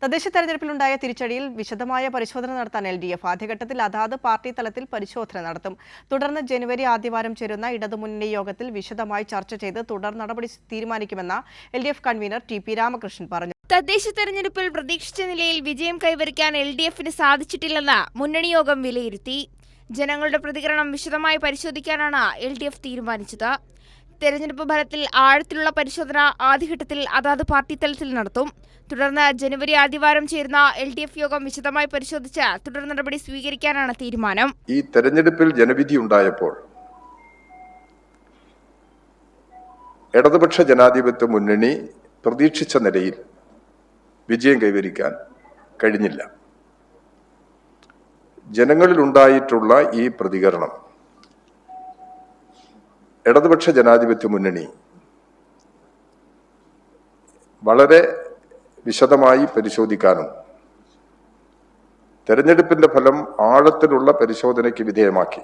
തദ്ദേശ തെരഞ്ഞെടുപ്പിലുണ്ടായ തിരിച്ചടിയിൽ വിശദമായ പരിശോധന നടത്താൻ LDF ആദ്യഘട്ടത്തിൽ അതാത് പാർട്ടി തലത്തിൽ പരിശോധന നടത്തും. തുടർന്ന് ജനുവരി ആദ്യവാരം ചേരുന്ന ഇടതുമുന്നണി യോഗത്തിൽ വിശദമായി ചർച്ച ചെയ്ത് തുടർ നടപടി തീരുമാനിക്കുമെന്ന് LDF കൺവീനർ TP രാമകൃഷ്ണൻ പറഞ്ഞു. തദ്ദേശ തെരഞ്ഞെടുപ്പിൽ പ്രതീക്ഷിച്ച നിലയിൽ വിജയം കൈവരിക്കാൻ LDFന് സാധിച്ചിട്ടില്ലെന്ന് മുന്നണി യോഗം വിലയിരുത്തി. ജനങ്ങളുടെ പ്രതികരണം വിശദമായി പരിശോധിക്കാനാണ് LDF തീരുമാനിച്ചത്. തെരഞ്ഞെടുപ്പ് ഫലത്തിൽ ആഴത്തിലുള്ള പരിശോധന ആദ്യഘട്ടത്തിൽ അതാത് പാർട്ടി തലത്തിൽ നടത്തും. തുടർന്ന് ജനുവരി ആദ്യവാരം ചേരുന്ന LDF യോഗം വിശദമായി പരിശോധിച്ച് തുടർ നടപടി സ്വീകരിക്കാനാണ് തീരുമാനം. ഈ തെരഞ്ഞെടുപ്പിൽ ജനവിധി ഉണ്ടായപ്പോൾ ഇടതുപക്ഷ ജനാധിപത്യ മുന്നണി പ്രതീക്ഷിച്ച നിലയിൽ വിജയം കൈവരിക്കാൻ കഴിഞ്ഞില്ല. ജനങ്ങളിൽ ഉണ്ടായിട്ടുള്ള ഈ പ്രതികരണം ഇടതുപക്ഷ ജനാധിപത്യ മുന്നണി വളരെ വിശദമായി പരിശോധിക്കാനും തെരഞ്ഞെടുപ്പിന്റെ ഫലം ആഴത്തിലുള്ള പരിശോധനയ്ക്ക് വിധേയമാക്കി.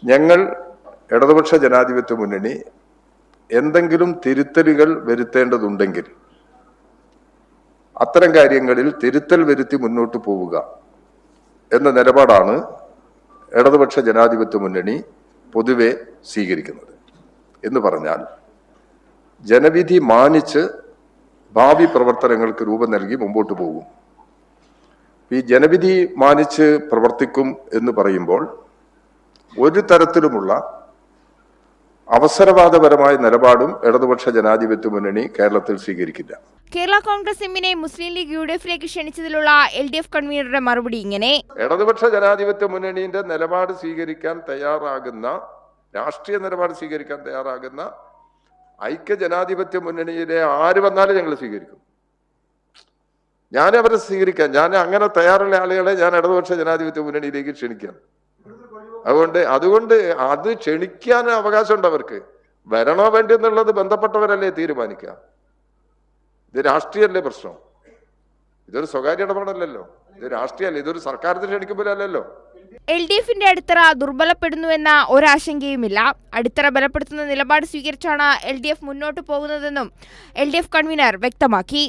ഞങ്ങൾ ഇടതുപക്ഷ ജനാധിപത്യ മുന്നണി എന്തെങ്കിലും തിരുത്തലുകൾ വരുത്തേണ്ടതുണ്ടെങ്കിൽ അത്തരം കാര്യങ്ങളിൽ തിരുത്തൽ വരുത്തി മുന്നോട്ട് പോവുക എന്ന നിലപാടാണ് ഇടതുപക്ഷ ജനാധിപത്യ മുന്നണി പൊതുവെ സ്വീകരിക്കുന്നത്. എന്ന് പറഞ്ഞാൽ ജനവിധി മാനിച്ച് ഭാവി പ്രവർത്തനങ്ങൾക്ക് രൂപം നൽകി മുമ്പോട്ട് പോകും. ഈ ജനവിധി മാനിച്ച് പ്രവർത്തിക്കും എന്ന് പറയുമ്പോൾ ഒരു തരത്തിലുമുള്ള അവസരവാദപരമായ നിലപാടും ഇടതുപക്ഷ ജനാധിപത്യ മുന്നണി കേരളത്തിൽ സ്വീകരിക്കില്ല. കേരള കോൺഗ്രസ് എമ്മിനെ മുസ്ലിം ലീഗ് UDF-ലേക്ക് ക്ഷണിച്ചതിലുള്ള LDF കൺവീനറുടെ മറുപടി ഇങ്ങനെ: ഇടതുപക്ഷ ജനാധിപത്യ മുന്നണിയുടെ നിലപാട് സ്വീകരിക്കാൻ തയ്യാറാകുന്ന, രാഷ്ട്രീയ നിലപാട് സ്വീകരിക്കാൻ തയ്യാറാകുന്ന ഐക്യ ജനാധിപത്യ മുന്നണിയിലെ ആര് വന്നാലും ഞങ്ങൾ സ്വീകരിക്കും. ഞാൻ അവരെ സ്വീകരിക്കാം. ഞാൻ അങ്ങനെ തയ്യാറുള്ള ആളുകളെ ഞാൻ ഇടതുപക്ഷ ജനാധിപത്യ മുന്നണിയിലേക്ക് ക്ഷണിക്കാം. അതുകൊണ്ട് അത് ക്ഷണിക്കാൻ അവകാശമുണ്ട് അവർക്ക്. വരണോ വേണ്ടി എന്നുള്ളത് ബന്ധപ്പെട്ടവരല്ലേ തീരുമാനിക്കുക. ഇത് രാഷ്ട്രീയല്ലേ പ്രശ്നം. ഇതൊരു സ്വകാര്യ ഇടപാടല്ലല്ലോ. ഇത് രാഷ്ട്രീയല്ലേ. ഇതൊരു സർക്കാരിന് ക്ഷണിക്കുമ്പോഴല്ലോ. LDFന്റെ അടിത്തറ ദുർബലപ്പെടുന്നുവെന്ന ഒരാശങ്കയുമില്ല. അടിത്തറ ബലപ്പെടുത്തുന്ന നിലപാട് സ്വീകരിച്ചാണ് LDF മുന്നോട്ട് പോകുന്നതെന്നും LDF കൺവീനർ വ്യക്തമാക്കി.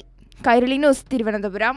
കൈരളി ന്യൂസ്, തിരുവനന്തപുരം.